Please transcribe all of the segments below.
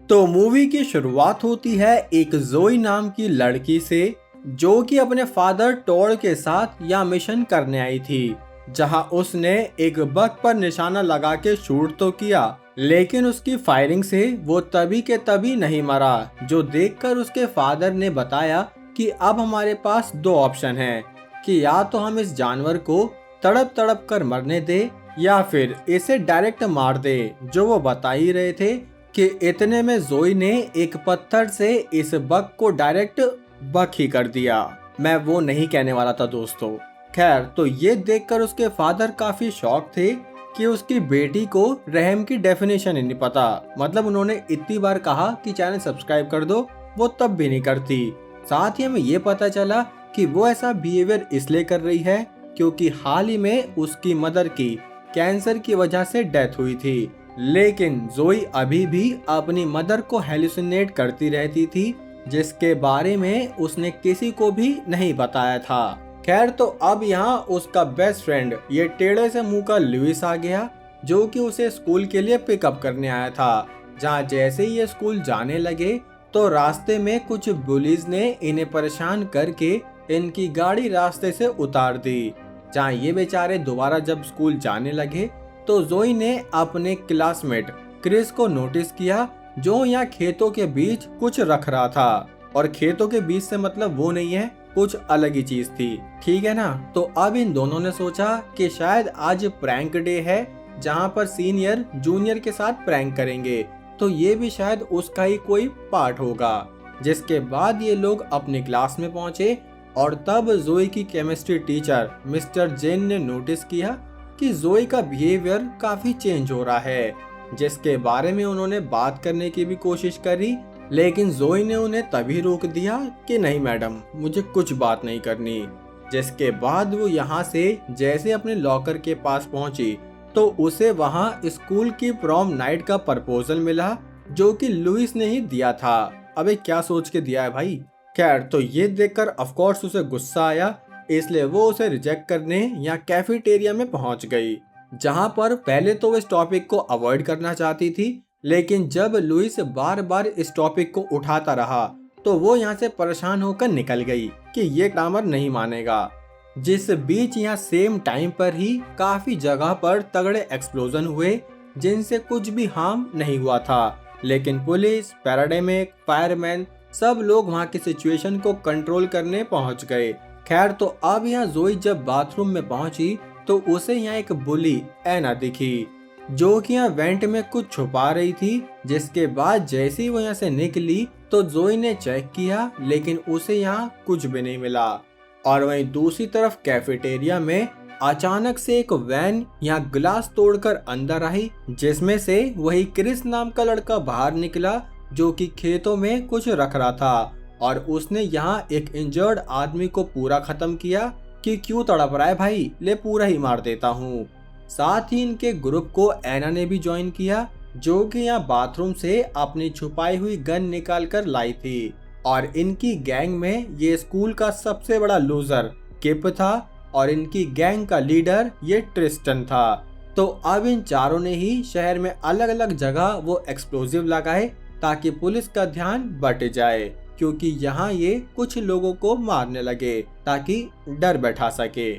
तो मूवी की शुरुआत होती है एक जोई नाम की लड़की से, जो कि अपने फादर टॉड के साथ यह मिशन करने आई थी, जहां उसने एक बग पर निशाना लगा के शूट तो किया, लेकिन उसकी फायरिंग से वो तभी के तभी नहीं मरा। जो देखकर उसके फादर ने बताया कि अब हमारे पास दो ऑप्शन हैं कि या तो हम इस जानवर को तड़प तड़प कर मरने दे या फिर इसे डायरेक्ट मार दे। जो वो बता ही रहे थे कि इतने में जोई ने एक पत्थर से इस बग को डायरेक्ट बग ही कर दिया। मैं वो नहीं कहने वाला था दोस्तों। खैर, तो ये देखकर उसके फादर काफी शॉक थे कि उसकी बेटी को रहम की डेफिनेशन ही नहीं पता। मतलब उन्होंने इतनी बार कहा कि चैनल सब्सक्राइब कर दो, वो तब भी नहीं करती। साथ ही हमें ये पता चला कि वो ऐसा बिहेवियर इसलिए कर रही है क्योंकि हाल ही में उसकी मदर की कैंसर की वजह से डेथ हुई थी, लेकिन जोई अभी भी अपनी मदर को हेलुसिनेट करती रहती थी, जिसके बारे में उसने किसी को भी नहीं बताया था। खैर, तो अब यहाँ उसका बेस्ट फ्रेंड ये टेढ़े से मुंह का लुइस आ गया, जो कि उसे स्कूल के लिए पिकअप करने आया था। जहाँ जैसे ही ये स्कूल जाने लगे तो रास्ते में कुछ बुलीज ने इन्हें परेशान करके इनकी गाड़ी रास्ते से उतार दी। जहाँ ये बेचारे दोबारा जब स्कूल जाने लगे तो जोई ने अपने क्लासमेट क्रिस को नोटिस किया, जो यहाँ खेतों के बीच कुछ रख रहा था। और खेतों के बीच से मतलब वो नहीं है, कुछ अलग ही चीज थी, ठीक है ना। तो अब इन दोनों ने सोचा कि शायद आज प्रैंक डे है, जहाँ पर सीनियर जूनियर के साथ प्रैंक करेंगे, तो ये भी शायद उसका ही कोई पार्ट होगा। जिसके बाद ये लोग अपने क्लास में पहुंचे और तब जोई की केमिस्ट्री टीचर मिस्टर जेन ने नोटिस किया कि जोई का बिहेवियर काफी चेंज हो रहा है, जिसके बारे में उन्होंने बात करने की भी कोशिश करी, लेकिन जोई ने उन्हें तभी रोक दिया कि नहीं मैडम, मुझे कुछ बात नहीं करनी। जिसके बाद वो यहाँ से जैसे अपने लॉकर के पास पहुंची तो उसे वहाँ स्कूल की प्रॉम नाइट का प्रपोजल मिला, जो कि लुइस ने ही दिया था। अबे क्या सोच के दिया है भाई। खैर, तो ये देखकर ऑफकोर्स उसे गुस्सा आया, इसलिए वो उसे रिजेक्ट करने या कैफेटेरिया में पहुंच गई, जहां पर पहले तो वो इस टॉपिक को अवॉइड करना चाहती थी, लेकिन जब लुइस बार बार इस टॉपिक को उठाता रहा तो वो यहाँ से परेशान होकर निकल गई कि ये ग्रामर नहीं मानेगा। जिस बीच यहाँ सेम टाइम पर ही काफी जगह पर तगड़े एक्सप्लोजन हुए, जिनसे कुछ भी हार्म नहीं हुआ था, लेकिन पुलिस, पैराडेमिक, फायरमैन सब लोग वहाँ की सिचुएशन को कंट्रोल करने पहुँच गए। खैर, तो अब यहाँ जोई जब बाथरूम में पहुंची तो उसे यहाँ एक बुली एना दिखी, जो कि यहाँ वेंट में कुछ छुपा रही थी। जिसके बाद जैसे ही वो यहाँ से निकली तो जोई ने चेक किया, लेकिन उसे यहाँ कुछ भी नहीं मिला। और वहीं दूसरी तरफ कैफेटेरिया में अचानक से एक वैन यहाँ ग्लास तोड़कर अंदर आई, जिसमें से वही क्रिस नाम का लड़का बाहर निकला, जो कि खेतों में कुछ रख रहा था। और उसने यहाँ एक इंजर्ड आदमी को पूरा खत्म किया कि क्यों तड़प रहा है भाई, ले पूरा ही मार देता हूँ। साथ ही इनके ग्रुप को एना ने भी ज्वाइन किया, जो कि यहाँ बाथरूम से अपनी छुपाई हुई गन निकाल कर लाई थी। और इनकी गैंग में ये स्कूल का सबसे बड़ा लूजर किप था और इनकी गैंग का लीडर ये ट्रिस्टन था। तो अब इन चारों ने ही शहर में अलग अलग जगह वो एक्सप्लोजिव लगाए ताकि पुलिस का ध्यान बट जाए, क्योंकि यहाँ ये कुछ लोगों को मारने लगे ताकि डर बैठा सके।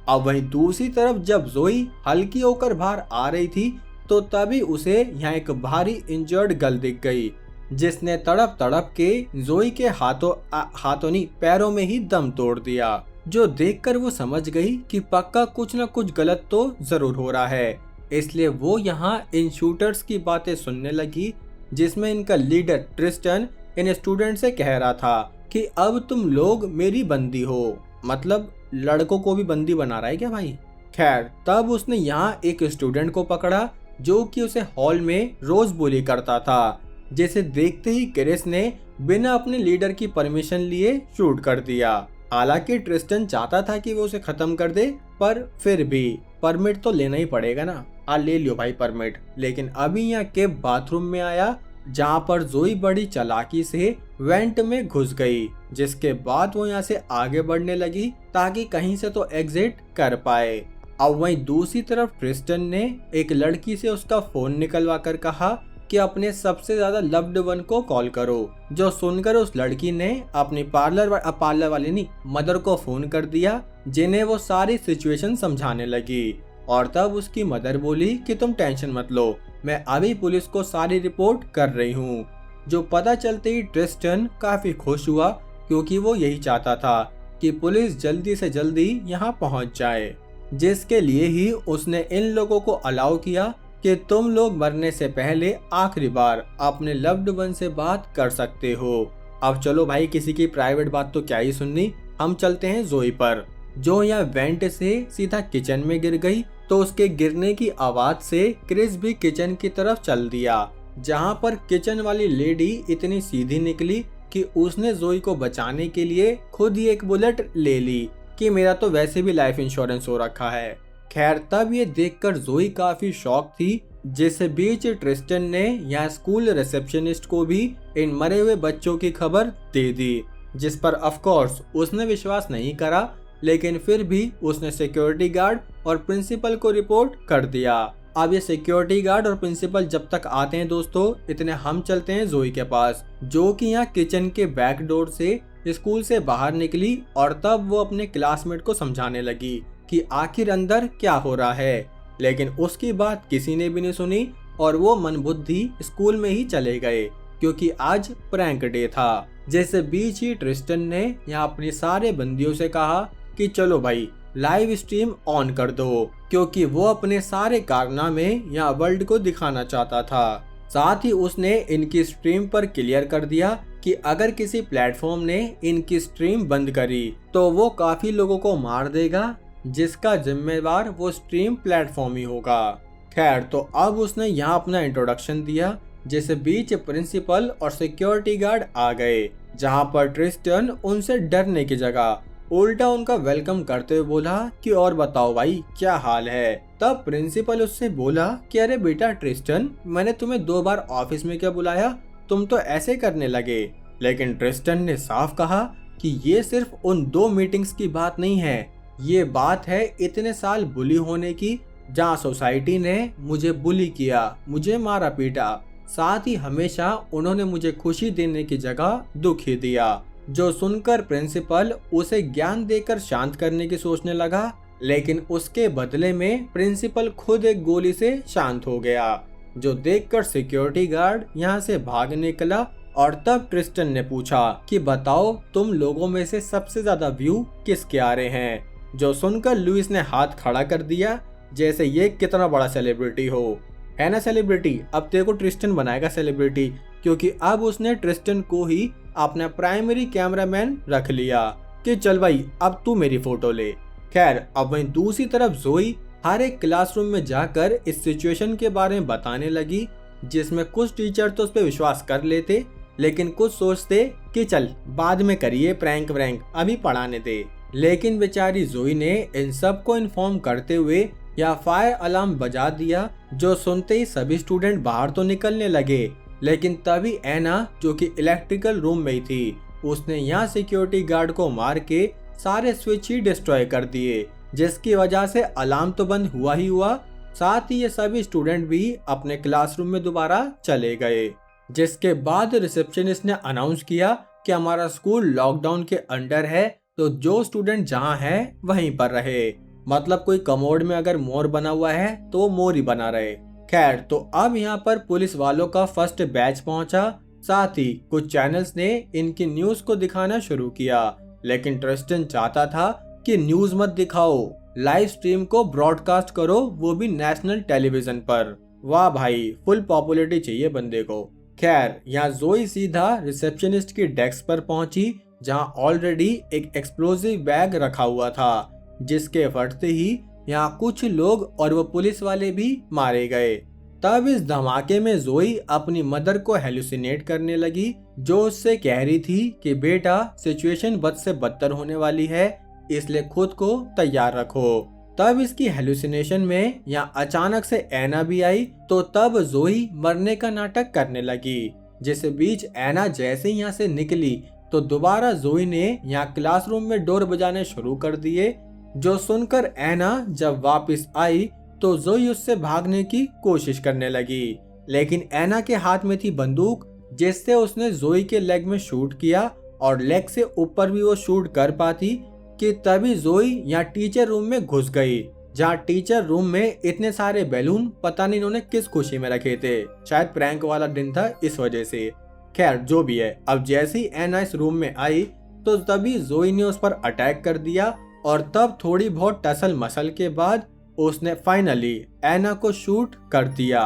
अब वहीं दूसरी तरफ जब जोई हल्की होकर बाहर आ रही थी तो तभी उसे यहाँ एक भारी इंजर्ड गर्ल दिख गई, जिसने तड़प तड़प के जोई के हाथों नहीं पैरों में ही दम तोड़ दिया। जो देखकर वो समझ गई कि पक्का कुछ न कुछ गलत तो जरूर हो रहा है, इसलिए वो यहाँ इन शूटर्स की बातें सुनने लगी, जिसमें इनका लीडर ट्रिस्टन इन स्टूडेंट से कह रहा था कि अब तुम लोग मेरी बंदी हो। मतलब लड़कों को भी बंदी बना रहा है क्या भाई। खैर, तब उसने यहाँ एक स्टूडेंट को पकड़ा, जो कि उसे हॉल में रोज बुली करता था, जिसे देखते ही क्रिस ने बिना अपने लीडर की परमिशन लिए शूट कर दिया। हालांकि ट्रिस्टन चाहता था कि वो उसे खत्म कर दे, पर फिर भी परमिट तो लेना ही पड़ेगा ना। ले लियो भाई परमिट। लेकिन अभी यहाँ के बाथरूम में आया, जहाँ पर जोई बड़ी चालाकी से वेंट में घुस गई, जिसके बाद वो यहाँ से आगे बढ़ने लगी ताकि कहीं से तो एग्जिट कर पाए। अब वहीं दूसरी तरफ ट्रिस्टन ने एक लड़की से उसका फोन निकलवा कर कहा कि अपने सबसे ज्यादा लव्ड वन को कॉल करो। जो सुनकर उस लड़की ने अपनी पार्लर वाली नहीं मदर को फोन कर दिया, जिन्हें वो सारी सिचुएशन समझाने लगी। और तब उसकी मदर बोली कि तुम टेंशन मत लो, मैं अभी पुलिस को सारी रिपोर्ट कर रही हूँ। जो पता चलते ही ट्रिस्टन काफी खुश हुआ, क्योंकि वो यही चाहता था कि पुलिस जल्दी से जल्दी यहाँ पहुँच जाए, जिसके लिए ही उसने इन लोगों को अलाउ किया कि तुम लोग मरने से पहले आखिरी बार अपने लव्ड वन से बात कर सकते हो। अब चलो भाई, किसी की प्राइवेट बात तो क्या ही सुननी, हम चलते हैं जोई पर, जो यहाँ वेंट से सीधा किचन में गिर गई। तो उसके गिरने की आवाज से क्रिस भी किचन की तरफ चल दिया, जहाँ पर किचन वाली लेडी इतनी सीधी निकली कि उसने जोई को बचाने के लिए खुद ही एक बुलेट ले ली कि मेरा तो वैसे भी लाइफ इंश्योरेंस हो रखा है। खैर, तब ये देखकर जोई काफी शॉक थी, जिस बीच ट्रिस्टन ने यहाँ स्कूल रिसेप्शनिस्ट को भी इन मरे हुए बच्चों की खबर दे दी, जिस पर ऑफकोर्स उसने विश्वास नहीं करा, लेकिन फिर भी उसने सिक्योरिटी गार्ड और प्रिंसिपल को रिपोर्ट कर दिया। अब ये सिक्योरिटी गार्ड और प्रिंसिपल जब तक आते हैं दोस्तों, इतने हम चलते हैं जोई के पास, जो कि यहाँ किचन के बैक डोर से स्कूल से बाहर निकली। और तब वो अपने क्लासमेट को समझाने लगी कि आखिर अंदर क्या हो रहा है, लेकिन उसकी बात किसी ने भी नहीं सुनी और वो मनबुद्धि स्कूल में ही चले गए, क्योंकि आज प्रैंक डे था। जैसे बीच ही ट्रिस्टन ने यहाँ अपने सारे बंदियों से कहा कि चलो भाई लाइव स्ट्रीम ऑन कर दो, क्योंकि वो अपने सारे कारनामे यहाँ वर्ल्ड को दिखाना चाहता था। साथ ही उसने इनकी स्ट्रीम पर क्लियर कर दिया कि अगर किसी प्लेटफॉर्म ने इनकी स्ट्रीम बंद करी तो वो काफी लोगों को मार देगा, जिसका जिम्मेवार वो स्ट्रीम प्लेटफॉर्म ही होगा। खैर, तो अब उसने यहाँ अपना इंट्रोडक्शन दिया, जैसे बीच प्रिंसिपल और सिक्योरिटी गार्ड आ गए, जहाँ पर ट्रिस्टन उनसे डरने की जगह उल्टा उनका वेलकम करते हुए बोला कि और बताओ भाई क्या हाल है। तब प्रिंसिपल उससे बोला कि अरे बेटा ट्रिस्टन, मैंने तुम्हें 2 बार ऑफिस में क्या बुलाया, तुम तो ऐसे करने लगे। लेकिन ट्रिस्टन ने साफ कहा कि ये सिर्फ उन 2 मीटिंग्स की बात नहीं है, ये बात है इतने साल बुली होने की, जहाँ सोसाइटी ने मुझे बुली किया, मुझे मारा पीटा, साथ ही हमेशा उन्होंने मुझे खुशी देने की जगह दुख ही दिया। जो सुनकर प्रिंसिपल उसे ज्ञान देकर शांत करने की सोचने लगा, लेकिन उसके बदले में प्रिंसिपल खुद एक गोली से शांत हो गया, जो देखकर सिक्योरिटी गार्ड यहाँ से भाग निकला। और तब ट्रिस्टन ने पूछा कि बताओ तुम लोगों में से सबसे ज्यादा व्यू किसके आ रहे हैं। जो सुनकर लुइस ने हाथ खड़ा कर दिया, जैसे ये कितना बड़ा सेलिब्रिटी हो, है ना सेलिब्रिटी, अब तेरे को ट्रिस्टन बनाएगा सेलिब्रिटी, क्योंकि अब उसने ट्रिस्टन को ही अपना प्राइमरी कैमरामैन रख लिया कि चल भाई अब तू मेरी फोटो ले। खैर, अब वहीं दूसरी तरफ जोई हर एक क्लासरूम में जाकर इस सिचुएशन के बारे में बताने लगी, जिसमें कुछ टीचर तो उस पर विश्वास कर लेते, लेकिन कुछ सोचते कि चल बाद में करिए प्रैंक व्रैंक, अभी पढ़ाने दे। लेकिन बेचारी जोई ने इन सबको इन्फॉर्म करते हुए या फायर अलार्म बजा दिया, जो सुनते ही सभी स्टूडेंट बाहर तो निकलने लगे। लेकिन तभी एना, जो कि इलेक्ट्रिकल रूम में ही थी, उसने यहाँ सिक्योरिटी गार्ड को मार के सारे स्विच ही डिस्ट्रॉय कर दिए, जिसकी वजह से अलार्म तो बंद हुआ ही हुआ, साथ ही ये सभी स्टूडेंट भी अपने क्लासरूम में दोबारा चले गए। जिसके बाद रिसेप्शनिस्ट ने अनाउंस किया कि हमारा स्कूल लॉकडाउन के अंडर है, तो जो स्टूडेंट जहाँ है वहीं पर रहे, मतलब कोई कमोड में अगर मोर बना हुआ है तो वो मोर ही बना रहे। खैर, तो अब यहाँ पर पुलिस वालों का फर्स्ट बैच पहुंचा, साथ ही कुछ चैनल्स ने इनकी न्यूज को दिखाना शुरू किया, लेकिन ट्रिस्टन चाहता था कि न्यूज मत दिखाओ, लाइव स्ट्रीम को ब्रॉडकास्ट करो, वो भी नेशनल टेलीविजन पर। वाह भाई, फुल पॉपुलैरिटी चाहिए बंदे को। खैर, यहाँ जोई सीधा रिसेप्शनिस्ट की डेस्क पर पहुंची, जहाँ ऑलरेडी एक एक्सप्लोजिव बैग रखा हुआ था, जिसके फटते ही यहाँ कुछ लोग और वो पुलिस वाले भी मारे गए। तब इस धमाके में जोई अपनी मदर को हेलुसिनेट करने लगी, जो उससे कह रही थी कि बेटा सिचुएशन बद से बदतर होने वाली है, इसलिए खुद को तैयार रखो। तब इसकी हेलुसिनेशन में यहाँ अचानक से एना भी आई, तो तब जोई मरने का नाटक करने लगी। जिस बीच एना जैसे ही यहाँ से निकली तो दोबारा जोई ने यहाँ क्लासरूम में डोर बजाने शुरू कर दिए, जो सुनकर एना जब वापस आई तो जोई उससे भागने की कोशिश करने लगी, लेकिन एना के हाथ में थी बंदूक, जिससे उसने जोई के लेग में शूट किया और लेग से ऊपर भी वो शूट कर पाती कि तभी जोई यहाँ टीचर रूम में घुस गई, जहाँ टीचर रूम में इतने सारे बैलून पता नहीं इन्होंने किस खुशी में रखे थे, शायद प्रैंक वाला दिन था इस वजह से। खैर जो भी है, अब जैसे ही एना इस रूम में आई तो तभी जोई ने उस पर अटैक कर दिया और तब थोड़ी बहुत टसल मसल के बाद उसने फाइनली एना को शूट कर दिया।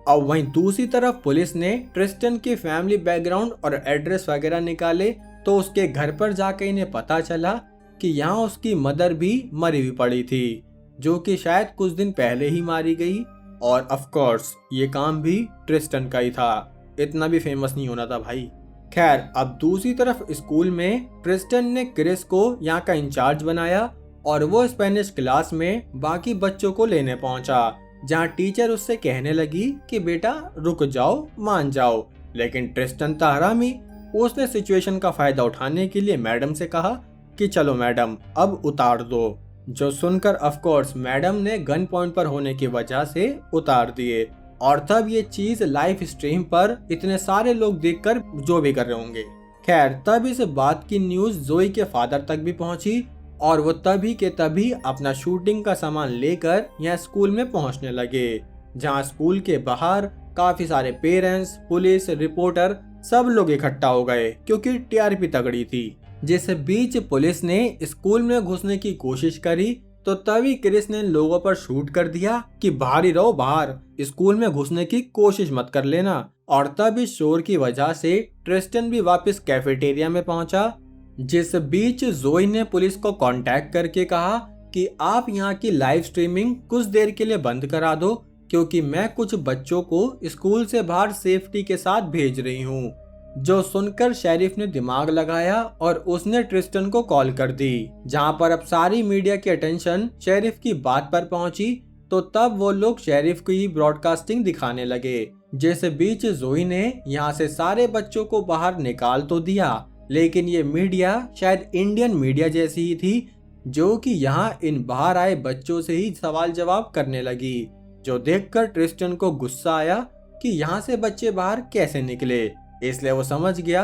अब वहीं दूसरी तरफ पुलिस ने ट्रिस्टन की फैमिली बैकग्राउंड और एड्रेस वगैरह निकाले तो उसके घर पर जाकर इन्हें पता चला कि यहाँ उसकी मदर भी मरी हुई पड़ी थी, जो कि शायद कुछ दिन पहले ही मारी गई। और ऑफ कोर्स ये काम भी ट्रिस्टन का ही था, इतना भी फेमस नहीं होना था भाई। खैर अब दूसरी तरफ स्कूल में ट्रिस्टन ने क्रिस को यहाँ का इंचार्ज बनाया और वो स्पेनिश क्लास में बाकी बच्चों को लेने पहुंचा, जहाँ टीचर उससे कहने लगी कि बेटा रुक जाओ, मान जाओ। लेकिन ट्रिस्टन था हरामी, उसने सिचुएशन का फायदा उठाने के लिए मैडम से कहा कि चलो मैडम अब उतार दो, जो सुनकर ऑफ कोर्स मैडम ने गन पॉइंट पर होने की वजह से उतार दिए। और तब ये चीज लाइव स्ट्रीम पर इतने सारे लोग देखकर जो भी कर रहे होंगे। खैर तब इस बात की न्यूज जोई के फादर तक भी पहुंची और वो तभी के तभी अपना शूटिंग का सामान लेकर यहाँ स्कूल में पहुंचने लगे, जहाँ स्कूल के बाहर काफी सारे पेरेंट्स, पुलिस, रिपोर्टर सब लोग इकट्ठा हो गए क्योंकि टीआरपी तगड़ी थी। जिस बीच पुलिस ने स्कूल में घुसने की कोशिश करी तो तभी क्रिस ने लोगों पर शूट कर दिया कि बाहर ही रहो, बाहर, स्कूल में घुसने की कोशिश मत कर लेना। और तब इस शोर की वजह से ट्रिस्टन भी वापस कैफेटेरिया में पहुंचा, जिस बीच जोई ने पुलिस को कांटेक्ट करके कहा कि आप यहाँ की लाइव स्ट्रीमिंग कुछ देर के लिए बंद करा दो, क्योंकि मैं कुछ बच्चों को स्कूल से बाहर सेफ्टी के साथ भेज रही हूँ। जो सुनकर शेरिफ ने दिमाग लगाया और उसने ट्रिस्टन को कॉल कर दी, जहां पर अब सारी मीडिया की अटेंशन शेरिफ की बात पर पहुंची। तो तब वो लोग शेरिफ की ब्रॉडकास्टिंग दिखाने लगे। जिस बीच जोई ने यहाँ से सारे बच्चों को बाहर निकाल तो दिया, लेकिन ये मीडिया शायद इंडियन मीडिया जैसी ही थी, जो कि यहाँ इन बाहर आए बच्चों से ही सवाल जवाब करने लगी, जो देखकर ट्रिस्टन को गुस्सा आया कि यहाँ से बच्चे बाहर कैसे निकले। इसलिए वो समझ गया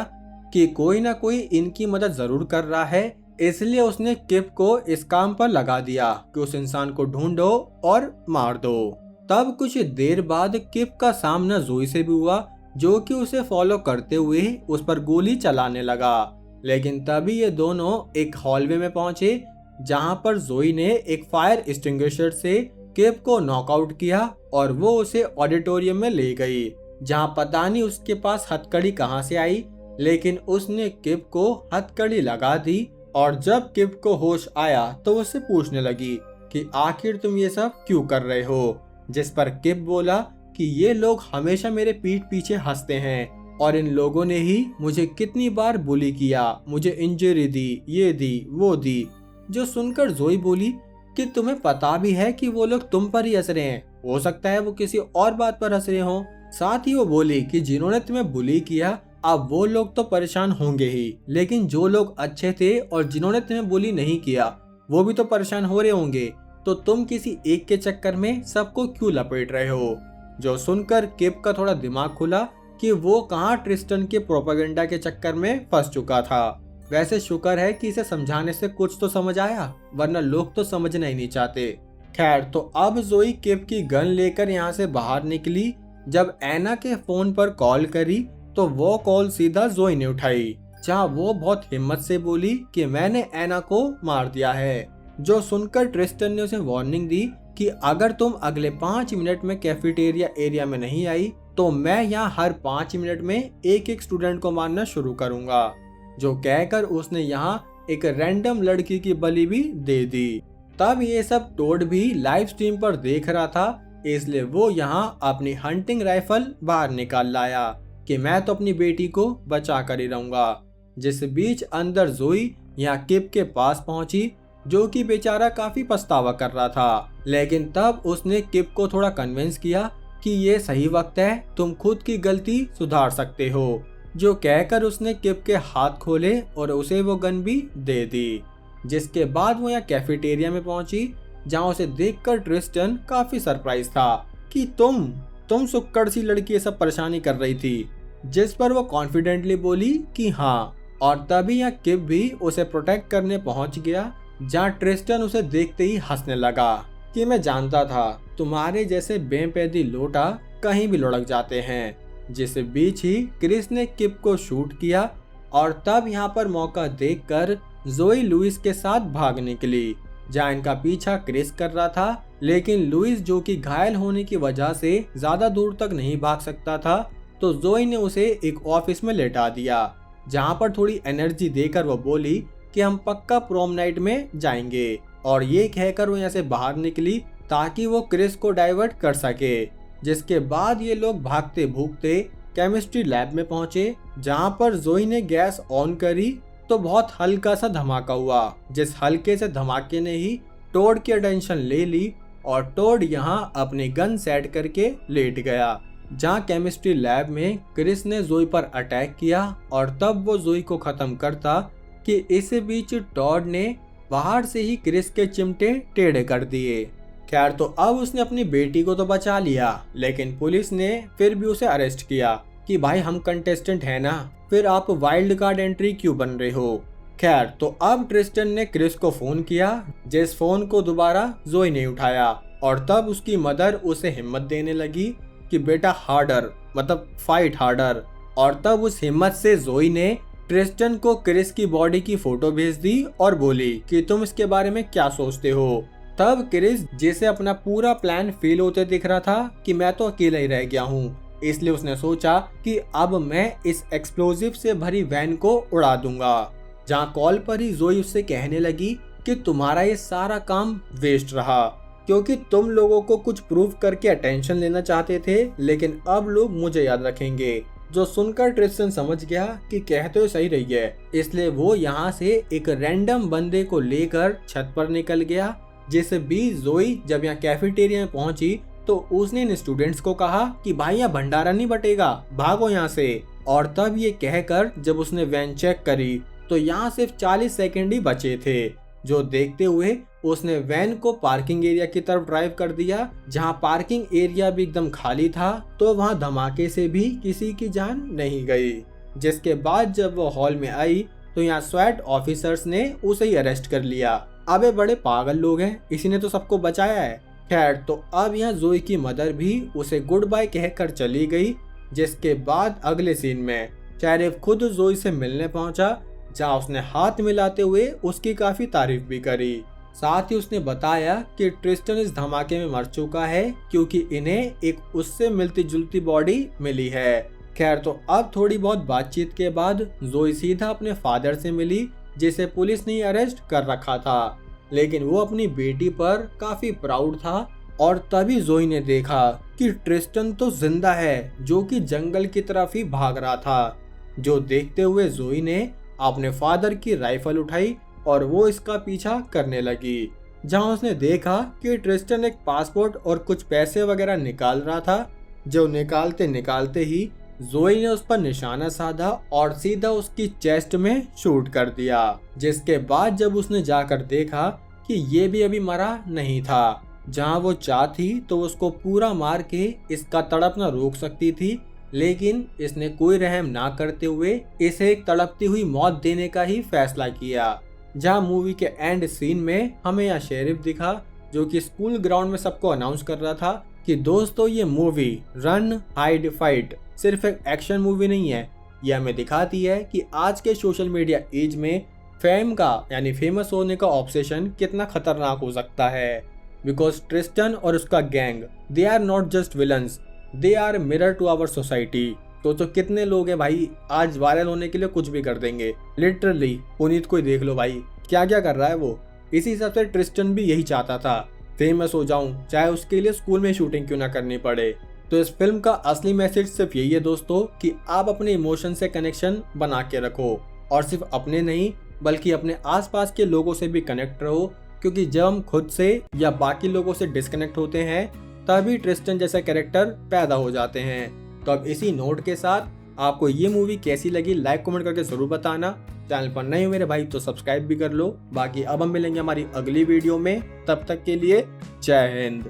कि कोई ना कोई इनकी मदद जरूर कर रहा है, इसलिए उसने किप को इस काम पर लगा दिया कि उस इंसान को ढूंढो और मार दो। तब कुछ देर बाद किप का सामना जोई से भी हुआ, जो कि उसे फॉलो करते हुए उस पर गोली चलाने लगा। लेकिन तभी ये दोनों एक हॉलवे में पहुंचे, जहां पर जोई ने एक फायर एक्सटिंग्विशर से किप को नॉकआउट किया और वो उसे ऑडिटोरियम में ले गई, जहां पता नहीं उसके पास हथकड़ी कहां से आई, लेकिन उसने किप को हथकड़ी लगा दी। और जब किप को होश आया तो उससे पूछने लगी कि आखिर तुम ये सब क्यों कर रहे हो, जिस पर किप बोला कि ये लोग हमेशा मेरे पीठ पीछे हंसते हैं और इन लोगों ने ही मुझे कितनी बार बुली किया, मुझे इंजरी दी, ये दी, वो दी। जो सुनकर जोई बोली कि तुम्हें पता भी है कि वो लोग तुम पर ही हंस रहे हैं, हो सकता है वो किसी और बात पर हंस रहे हो। साथ ही वो बोली कि जिन्होंने तुम्हें बुली किया अब वो लोग तो परेशान होंगे ही, लेकिन जो लोग अच्छे थे और जिन्होंने तुम्हें बुली नहीं किया वो भी तो परेशान हो रहे होंगे, तो तुम किसी एक के चक्कर में सबको क्यों लपेट रहे हो। जो सुनकर किप का थोड़ा दिमाग खुला कि वो कहाँ ट्रिस्टन के प्रोपेगेंडा के चक्कर में फंस चुका था। वैसे शुक्र है कि इसे समझाने से कुछ तो समझ आया, वरना लोग तो समझना ही नहीं चाहते। खैर तो अब जोई किप की गन लेकर यहाँ से बाहर निकली। जब एना के फोन पर कॉल करी तो वो कॉल सीधा जोई ने उठाई, जहाँ वो बहुत हिम्मत से बोली कि मैंने एना को मार दिया है। जो सुनकर ट्रिस्टन ने उसे वार्निंग दी कि अगर तुम अगले 5 मिनट में कैफेटेरिया एरिया में नहीं आई तो मैं यहाँ हर 5 मिनट में एक एक स्टूडेंट को मारना शुरू करूंगा। जो कहकर उसने यहाँ एक रैंडम लड़की की बलि भी दे दी। तब ये सब टोड भी लाइव स्ट्रीम पर देख रहा था, इसलिए वो यहाँ अपनी हंटिंग राइफल बाहर निकाल लाया कि मैं तो अपनी बेटी को बचा कर ही रहूंगा। जिस बीच अंदर जोई यहाँ किप के पास पहुंची, जो कि बेचारा काफी पछतावा कर रहा था, लेकिन तब उसने किप को थोड़ा कन्विंस किया कि ये सही वक्त है, तुम खुद की गलती सुधार सकते हो। जो कहकर उसने किप के हाथ खोले और उसे वो गन भी दे दी। जिसके बाद वो यहाँ कैफेटेरिया में पहुंची, जहां उसे देखकर ट्रिस्टन काफी सरप्राइज था कि तुम। तुम सुक्कड़ सी लड़की ये सब परेशानी कर रही थी, जिस पर वो कॉन्फिडेंटली बोली कि हाँ। और तभी यहाँ किप भी उसे प्रोटेक्ट करने पहुंच गया, जहाँ ट्रिस्टन उसे देखते ही हंसने लगा कि मैं जानता था तुम्हारे जैसे बेपैदी लोटा कहीं भी लुढ़क जाते हैं। जिस बीच ही क्रिस ने किप को शूट किया और तब यहाँ पर मौका देखकर जोई लुइस के साथ भाग निकली, जहाँ इनका पीछा क्रिस कर रहा था। लेकिन लुइस जो कि घायल होने की वजह से ज्यादा दूर तक नहीं भाग सकता था, तो जोई ने उसे एक ऑफिस में लेटा दिया, जहाँ पर थोड़ी एनर्जी देकर वो बोली कि हम पक्का प्रोम नाइट में जाएंगे। और ये कहकर वो यहाँ से बाहर निकली ताकि वो क्रिस को डाइवर्ट कर सके। जिसके बाद ये लोग भागते भूगते केमिस्ट्री लैब में पहुंचे, जहां पर जोई ने गैस ऑन करी तो बहुत हल्का सा धमाका हुआ, जिस हल्के से धमाके ने ही टोड की अटेंशन ले ली और टोड यहां अपनी गन सेट करके लेट गया। जहां केमिस्ट्री लैब में क्रिस ने जोई पर अटैक किया और तब वो जोई को खत्म करता कि इस बीच टोड ने बाहर से ही क्रिस के चिमटे टेढ़े कर दिए। खैर, तो अब उसने अपनी बेटी को तो बचा लिया, लेकिन पुलिस ने फिर भी उसे अरेस्ट किया कि भाई हम कंटेस्टेंट है ना, फिर आप वाइल्ड कार्ड एंट्री क्यों बन रहे हो। खैर, तो अब ट्रिस्टन ने क्रिस को फोन किया, जिस फोन को दोबारा जोई ने उठाया और तब उसकी मदर उसे हिम्मत देने लगी कि बेटा हार्डर, मतलब फाइट हार्डर। और तब उस हिम्मत से जोई ने ट्रिस्टन को क्रिस की बॉडी की फोटो भेज दी और बोली कि तुम इसके बारे में क्या सोचते हो। तब क्रिस, जिसे अपना पूरा प्लान फेल होते दिख रहा था कि मैं तो अकेला ही रह गया हूँ, इसलिए उसने सोचा कि अब मैं इस एक्सप्लोजिव से भरी वैन को उड़ा दूंगा। जहाँ कॉल पर ही जोई उससे कहने लगी कि तुम्हारा ये सारा काम वेस्ट रहा, क्योंकि तुम लोगों को कुछ प्रूव करके अटेंशन लेना चाहते थे, लेकिन अब लोग मुझे याद रखेंगे। जो सुनकर ट्रिस्टन समझ गया कि कहते हो सही रही है, इसलिए वो यहाँ से एक रैंडम बंदे को लेकर छत पर निकल गया। जिस बीच जोई जब यहाँ कैफेटेरिया में पहुंची तो उसने इन स्टूडेंट्स को कहा कि भाई यहाँ भंडारा नहीं बटेगा, भागो यहाँ से। और तब ये कहकर जब उसने वैन चेक करी तो यहाँ सिर्फ 40 सेकंड ही बचे थे, जो देखते हुए उसने वैन को पार्किंग एरिया की तरफ ड्राइव कर दिया, जहाँ पार्किंग एरिया भी एकदम खाली था। तो वहाँ धमाके से भी किसी की जान नहीं गई। जिसके बाद जब वो हॉल में आई तो यहाँ स्वैट ऑफिसर्स ने उसे ही अरेस्ट कर लिया। अबे बड़े पागल लोग हैं, इसी ने तो सबको बचाया है। खैर, तो अब यहाँ जोई की मदर भी उसे गुड बाय कहकर चली गई। जिसके बाद अगले सीन में शेरिफ खुद जोई से मिलने पहुंचा, जहाँ उसने हाथ मिलाते हुए उसकी काफी तारीफ भी करी। साथ ही उसने बताया कि ट्रिस्टन इस धमाके में मर चुका है, क्योंकि इन्हें एक उससे मिलती जुलती बॉडी मिली है। खैर, तो अब थोड़ी बहुत बातचीत के बाद जोई सीधा अपने फादर से मिली, जिसे पुलिस ने अरेस्ट कर रखा था। लेकिन वो अपनी बेटी पर काफी प्राउड था। और तभी जोई ने देखा कि ट्रिस्टन तो जिंदा है, जो कि जंगल की तरफ ही भाग रहा था। जो देखते हुए जोई ने अपने फादर की राइफल उठाई और वो इसका पीछा करने लगी, जहां उसने देखा कि ट्रिस्टन एक पासपोर्ट और कुछ पैसे वगैरह निकाल रहा था। जो निकालते निकालते ही जोई ने उस पर निशाना साधा और सीधा उसकी चेस्ट में शूट कर दिया। जिसके बाद जब उसने जाकर देखा कि ये भी अभी मरा नहीं था, जहां वो चाहती तो उसको पूरा मार के इसका तड़पना रोक सकती थी, लेकिन इसने कोई रहम ना करते हुए इसे एक तड़पती हुई मौत देने का ही फैसला किया। जहां मूवी के एंड सीन में हमें यहाँ शेरिफ दिखा, जो कि स्कूल ग्राउंड में सबको अनाउंस कर रहा था कि दोस्तों ये मूवी रन हाइड फाइट सिर्फ एक एक्शन मूवी नहीं है। यह हमें दिखाती है कि आज के सोशल मीडिया एज में फेम का यानी फेमस होने का ऑब्सेशन कितना खतरनाक हो सकता है। बिकॉज ट्रिस्टन और उसका gang, they are not just villains, they are mirror to our society. तो कितने लोग हैं भाई आज वायरल होने के लिए कुछ भी कर देंगे। लिटरली पुनीत को ही देख लो भाई, क्या क्या कर रहा है वो। इसी हिसाब से ट्रिस्टन भी यही चाहता था, फेमस हो जाऊं, चाहे उसके लिए स्कूल में शूटिंग क्यों ना करनी पड़े। तो इस फिल्म का असली मैसेज सिर्फ यही है दोस्तों कि आप अपने इमोशन से कनेक्शन बना के रखो, और सिर्फ अपने नहीं बल्कि अपने आसपास के लोगों से भी कनेक्ट रहो, क्योंकि जब हम खुद से या बाकी लोगों से डिस्कनेक्ट होते हैं तभी ट्रिस्टन जैसा कैरेक्टर पैदा हो जाते हैं। तो अब इसी नोट के साथ आपको ये मूवी कैसी लगी लाइक कमेंट करके जरूर बताना। चैनल पर नए हो मेरे भाई तो सब्सक्राइब भी कर लो। बाकी अब हम मिलेंगे हमारी अगली वीडियो में, तब तक के लिए जय हिंद।